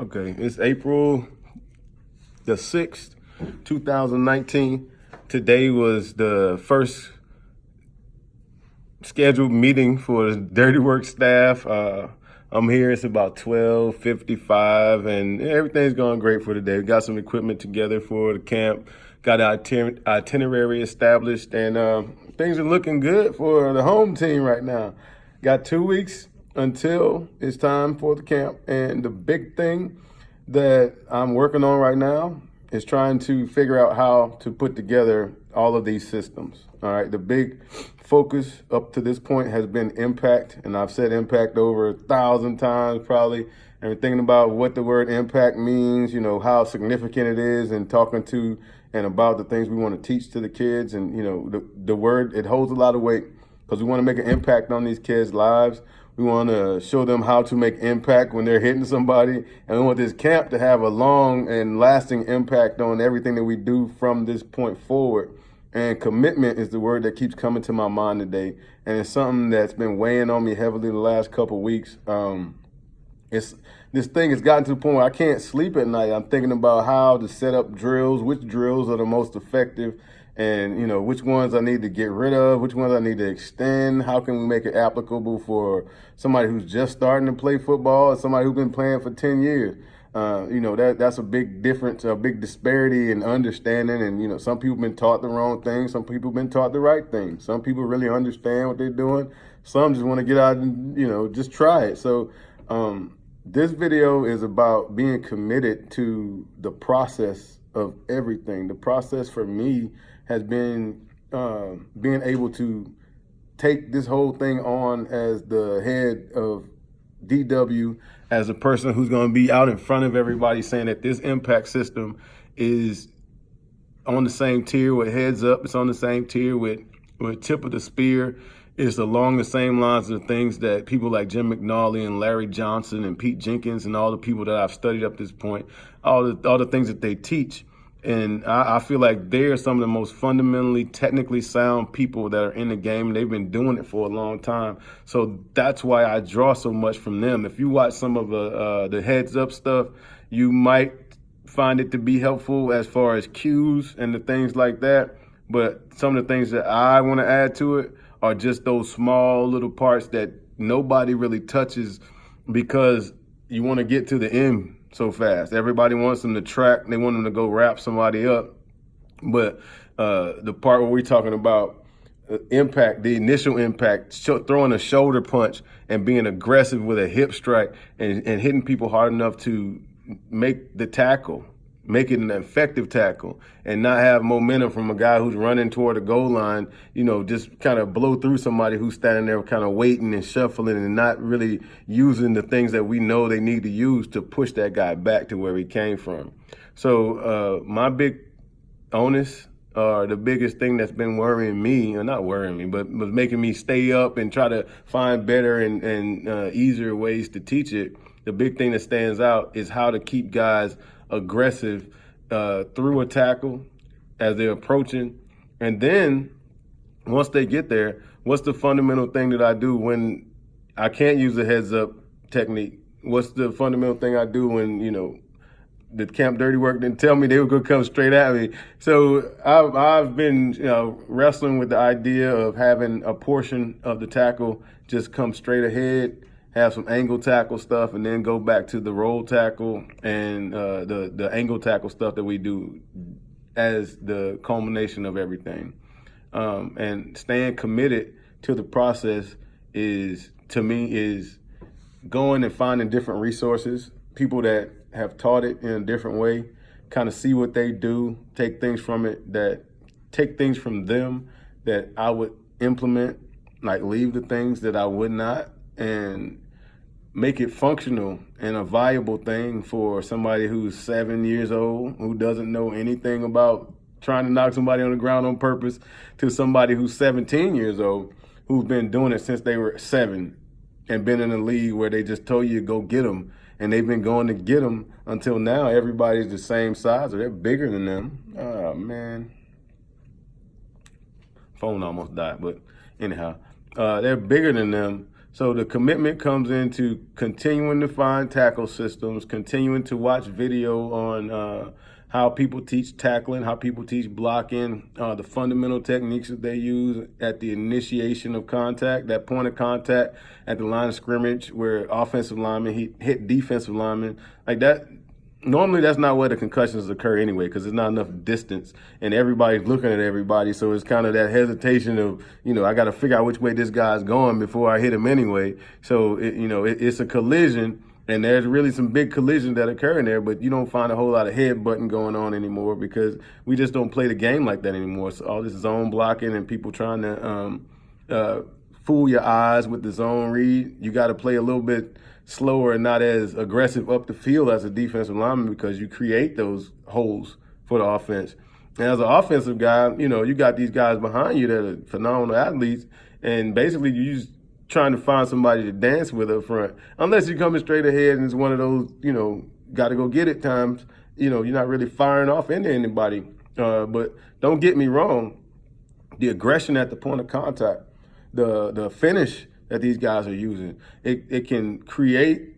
Okay, it's April the 6th, 2019. Today was the first scheduled meeting for the DirtyWork staff. I'm here, it's about 12:55, and everything's going great for today. We got some equipment together for the camp, got our itinerary established, and things are looking good for the home team right now. Got 2 weeks until it's time for the camp, and the big thing that I'm working on right now is trying to figure out how to put together all of these systems. All right, the big focus up to this point has been impact, and I've said impact over 1,000 times probably, and thinking about what the word impact means, you know, how significant it is, and talking to and about the things we want to teach to the kids. And, you know, the word, it holds a lot of weight because we want to make an impact on these kids' lives. We want to show them how to make impact when they're hitting somebody. And we want this camp to have a long and lasting impact on everything that we do from this point forward. And commitment is the word that keeps coming to my mind today. And it's something that's been weighing on me heavily the last couple of weeks. This thing has gotten to the point where I can't sleep at night. I'm thinking about how to set up drills, which drills are the most effective, and, you know, which ones I need to get rid of, which ones I need to extend. How can we make it applicable for somebody who's just starting to play football and somebody who's been playing for 10 years? You know, that's a big difference, a big disparity in understanding. And, you know, some people have been taught the wrong thing. Some people have been taught the right thing. Some people really understand what they're doing. Some just want to get out and, you know, just try it. So this video is about being committed to the process of everything. The process for me has been being able to take this whole thing on as the head of DW, as a person who's going to be out in front of everybody saying that this impact system is on the same tier with Heads Up. It's on the same tier with Tip of the Spear. It's along the same lines of things that people like Jim McNally and Larry Johnson and Pete Jenkins and all the people that I've studied up to this point, all the things that they teach. And I feel like they're some of the most fundamentally, technically sound people that are in the game. And they've been doing it for a long time. So that's why I draw so much from them. If you watch some of the Heads Up stuff, you might find it to be helpful as far as cues and the things like that. But some of the things that I want to add to it are just those small little parts that nobody really touches because you want to get to the end so fast. Everybody wants them to track. They want them to go wrap somebody up. But the part where we're talking about impact, the initial impact, throwing a shoulder punch and being aggressive with a hip strike and hitting people hard enough to make the tackle, make it an effective tackle, and not have momentum from a guy who's running toward the goal line, you know, just kind of blow through somebody who's standing there kind of waiting and shuffling and not really using the things that we know they need to use to push that guy back to where he came from. So my big onus, the biggest thing that's been worrying me, or not worrying me, but was making me stay up and try to find better and easier ways to teach it, the big thing that stands out is how to keep guys aggressive through a tackle as they're approaching. And then once they get there, what's the fundamental thing that I do when I can't use a heads up technique? What's the fundamental thing I do when, you know, the Camp DirtyWork didn't tell me they were going to come straight at me? So I've been, you know, wrestling with the idea of having a portion of the tackle just come straight ahead, have some angle tackle stuff, and then go back to the roll tackle and the angle tackle stuff that we do as the culmination of everything. And staying committed to the process is, to me, is going and finding different resources, people that have taught it in a different way, kind of see what they do, take things from them that I would implement, like leave the things that I would not, and make it functional and a viable thing for somebody who's 7 years old, who doesn't know anything about trying to knock somebody on the ground on purpose, to somebody who's 17 years old, who's been doing it since they were 7 and been in a league where they just told you to go get them. And they've been going to get them until now. Everybody's the same size, or they're bigger than them. Oh, man. Phone almost died, but anyhow, they're bigger than them. So the commitment comes into continuing to find tackle systems, continuing to watch video on how people teach tackling, how people teach blocking, the fundamental techniques that they use at the initiation of contact, that point of contact at the line of scrimmage where offensive linemen hit defensive linemen, like that. Normally, that's not where the concussions occur anyway, because there's not enough distance and everybody's looking at everybody. So it's kind of that hesitation of, I got to figure out which way this guy's going before I hit him anyway. So, it's a collision, and there's really some big collisions that occur in there, but you don't find a whole lot of headbutting going on anymore because we just don't play the game like that anymore. So all this zone blocking and people trying to fool your eyes with the zone read, you got to play a little bit slower and not as aggressive up the field as a defensive lineman because you create those holes for the offense. And as an offensive guy, you got these guys behind you that are phenomenal athletes, and basically you're just trying to find somebody to dance with up front. Unless you're coming straight ahead and it's one of those, got to go get it times, you're not really firing off into anybody. But don't get me wrong, the aggression at the point of contact, the finish that these guys are using, it can create,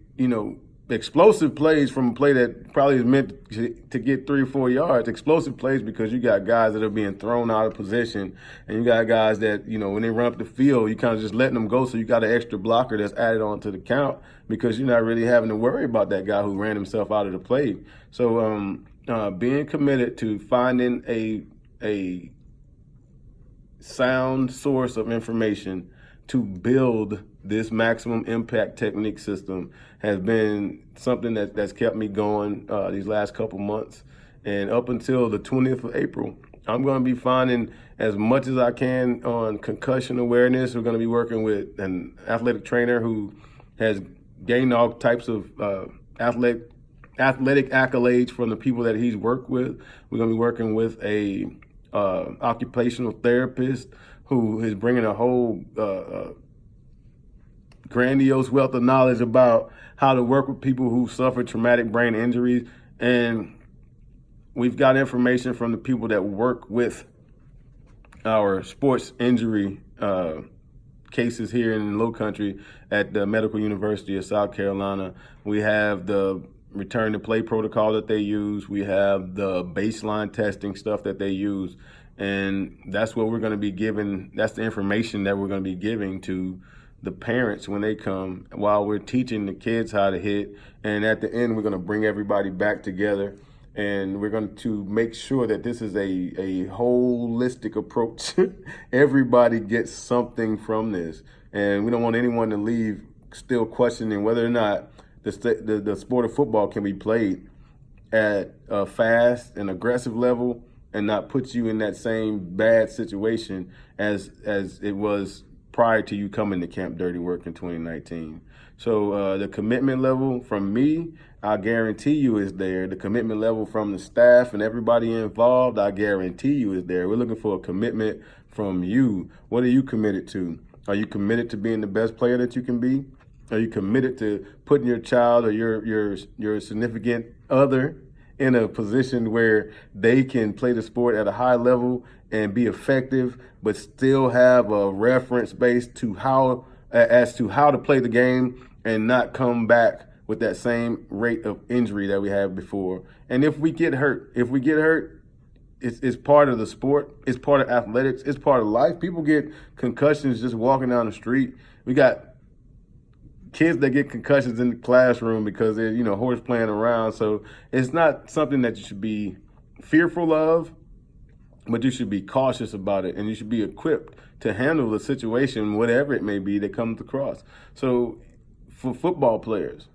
explosive plays from a play that probably is meant to get 3 or 4 yards. Explosive plays because you got guys that are being thrown out of position, and you got guys that, when they run up the field, you kind of just letting them go, so you got an extra blocker that's added on to the count because you're not really having to worry about that guy who ran himself out of the play. So being committed to finding a sound source of information to build this maximum impact technique system has been something that's kept me going these last couple months. And up until the 20th of April, I'm going to be finding as much as I can on concussion awareness. We're going to be working with an athletic trainer who has gained all types of athletic accolades from the people that he's worked with. We're going to be working with a occupational therapist who is bringing a whole grandiose wealth of knowledge about how to work with people who suffer traumatic brain injuries. And we've got information from the people that work with our sports injury cases here in the Lowcountry at the Medical University of South Carolina. We have the return to play protocol that they use. We have the baseline testing stuff that they use. And that's what we're going to be giving. That's the information that we're going to be giving to the parents when they come while we're teaching the kids how to hit. And at the end, we're going to bring everybody back together. And we're going to make sure that this is a holistic approach. Everybody gets something from this. And we don't want anyone to leave still questioning whether or not the sport of football can be played at a fast and aggressive level and not put you in that same bad situation as it was prior to you coming to Camp DirtyWork in 2019. So the commitment level from me, I guarantee you is there. The commitment level from the staff and everybody involved, I guarantee you is there. We're looking for a commitment from you. What are you committed to? Are you committed to being the best player that you can be? Are you committed to putting your child or your significant other in a position where they can play the sport at a high level and be effective, but still have a reference base to how to play the game and not come back with that same rate of injury that we had before? And if we get hurt, it's part of the sport. It's part of athletics. It's part of life. People get concussions just walking down the street. We got kids that get concussions in the classroom because they're, horse playing around. So it's not something that you should be fearful of, but you should be cautious about it, and you should be equipped to handle the situation, whatever it may be that comes across. So for football players,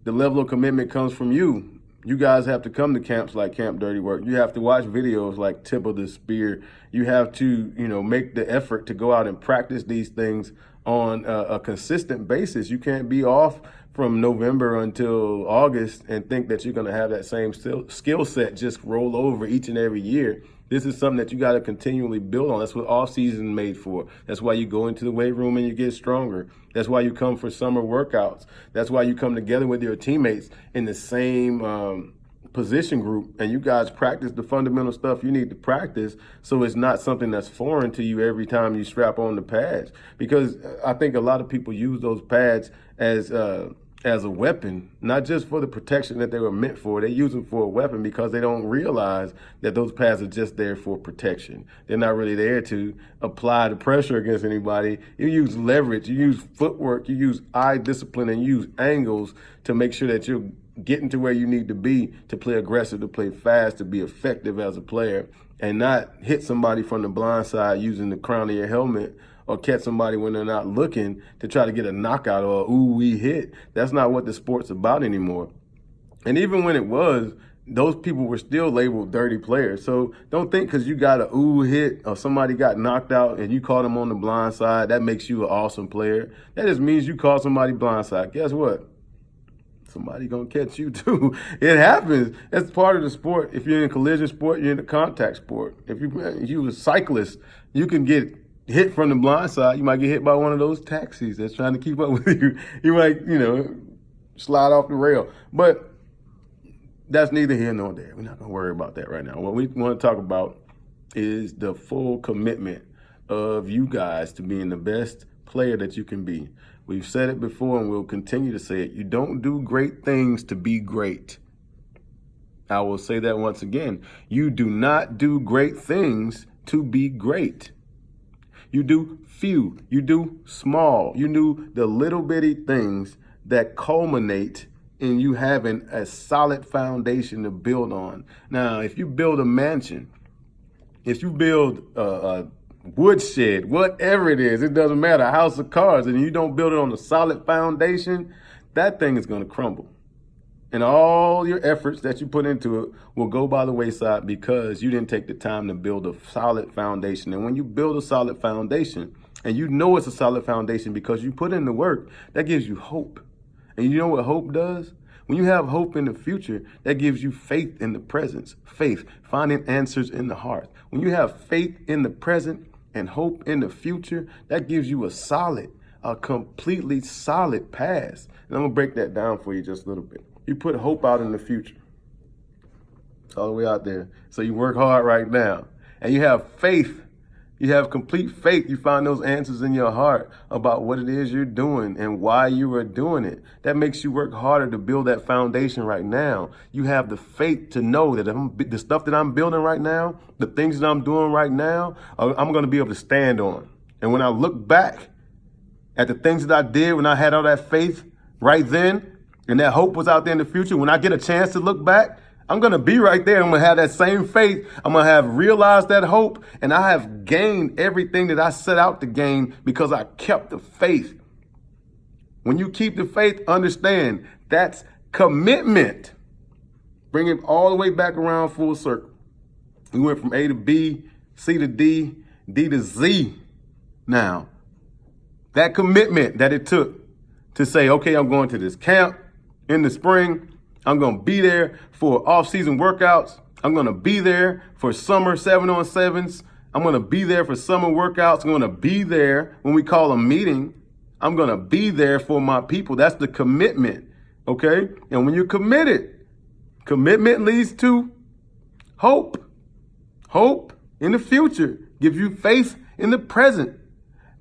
the level of commitment comes from you. You guys have to come to camps like Camp DirtyWork. You have to watch videos like Tip of the Spear. You have to, make the effort to go out and practice these things on a consistent basis. You can't be off from November until August and think that you're going to have that same skill set just roll over each and every year. This is something that you got to continually build on. That's what off season is made for. That's why you go into the weight room and you get stronger. That's why you come for summer workouts. That's why you come together with your teammates in the same position group and you guys practice the fundamental stuff you need to practice, so it's not something that's foreign to you every time you strap on the pads. Because I think a lot of people use those pads as a weapon, not just for the protection that they were meant for. They use them for a weapon because they don't realize that those pads are just there for protection. They're not really there to apply the pressure against anybody. You use leverage, you use footwork, you use eye discipline, and you use angles to make sure that you're getting to where you need to be to play aggressive, to play fast, to be effective as a player, and not hit somebody from the blind side using the crown of your helmet, or catch somebody when they're not looking to try to get a knockout or ooh-wee hit. That's not what the sport's about anymore. And even when it was, those people were still labeled dirty players. So don't think because you got a ooh hit or somebody got knocked out and you caught them on the blind side, that makes you an awesome player. That just means you caught somebody blind side. Guess what? Somebody gonna catch you too. It happens. That's part of the sport. If you're in a collision sport, you're in a contact sport. If you're a cyclist, you can get hit from the blind side. You might get hit by one of those taxis that's trying to keep up with you. You might, slide off the rail. But that's neither here nor there. We're not gonna worry about that right now. What we want to talk about is the full commitment of you guys to being the best player that you can be. We've said it before and we'll continue to say it. You don't do great things to be great. I will say that once again. You do not do great things to be great. You do few, you do small, you do the little bitty things that culminate in you having a solid foundation to build on. Now, if you build a mansion, if you build a woodshed, whatever it is, it doesn't matter, a house of cards, and you don't build it on a solid foundation, that thing is going to crumble. And all your efforts that you put into it will go by the wayside because you didn't take the time to build a solid foundation. And when you build a solid foundation, and you know it's a solid foundation because you put in the work, that gives you hope. And you know what hope does? When you have hope in the future, that gives you faith in the present. Faith, finding answers in the heart. When you have faith in the present and hope in the future, that gives you a completely solid past. And I'm going to break that down for you just a little bit. You put hope out in the future. It's all the way out there. So you work hard right now. And you have faith. You have complete faith. You find those answers in your heart about what it is you're doing and why you are doing it. That makes you work harder to build that foundation right now. You have the faith to know that the stuff that I'm building right now, the things that I'm doing right now, I'm going to be able to stand on. And when I look back at the things that I did when I had all that faith right then, and that hope was out there in the future, when I get a chance to look back, I'm going to be right there. I'm going to have that same faith. I'm going to have realized that hope, and I have gained everything that I set out to gain because I kept the faith. When you keep the faith, understand that's commitment. Bring it all the way back around full circle. We went from A to B, C to D, D to Z. Now, that commitment that it took to say, okay, I'm going to this camp in the spring. I'm going to be there for off-season workouts. I'm going to be there for summer 7-on-7s. I'm going to be there for summer workouts. I'm going to be there when we call a meeting. I'm going to be there for my people. That's the commitment, okay? And when you're committed, commitment leads to hope. Hope in the future gives you faith in the present.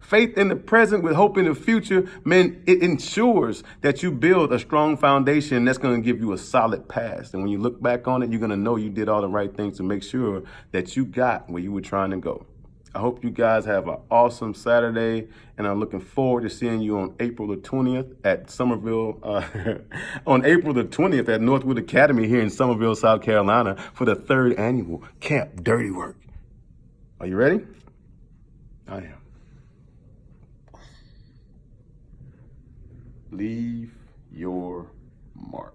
Faith in the present with hope in the future, man, it ensures that you build a strong foundation that's going to give you a solid past. And when you look back on it, you're going to know you did all the right things to make sure that you got where you were trying to go. I hope you guys have an awesome Saturday, and I'm looking forward to seeing you on April the 20th at Somerville, on April the 20th at Northwood Academy here in Somerville, South Carolina for the 3rd annual Camp DirtyWork. Are you ready? I am. Leave your mark.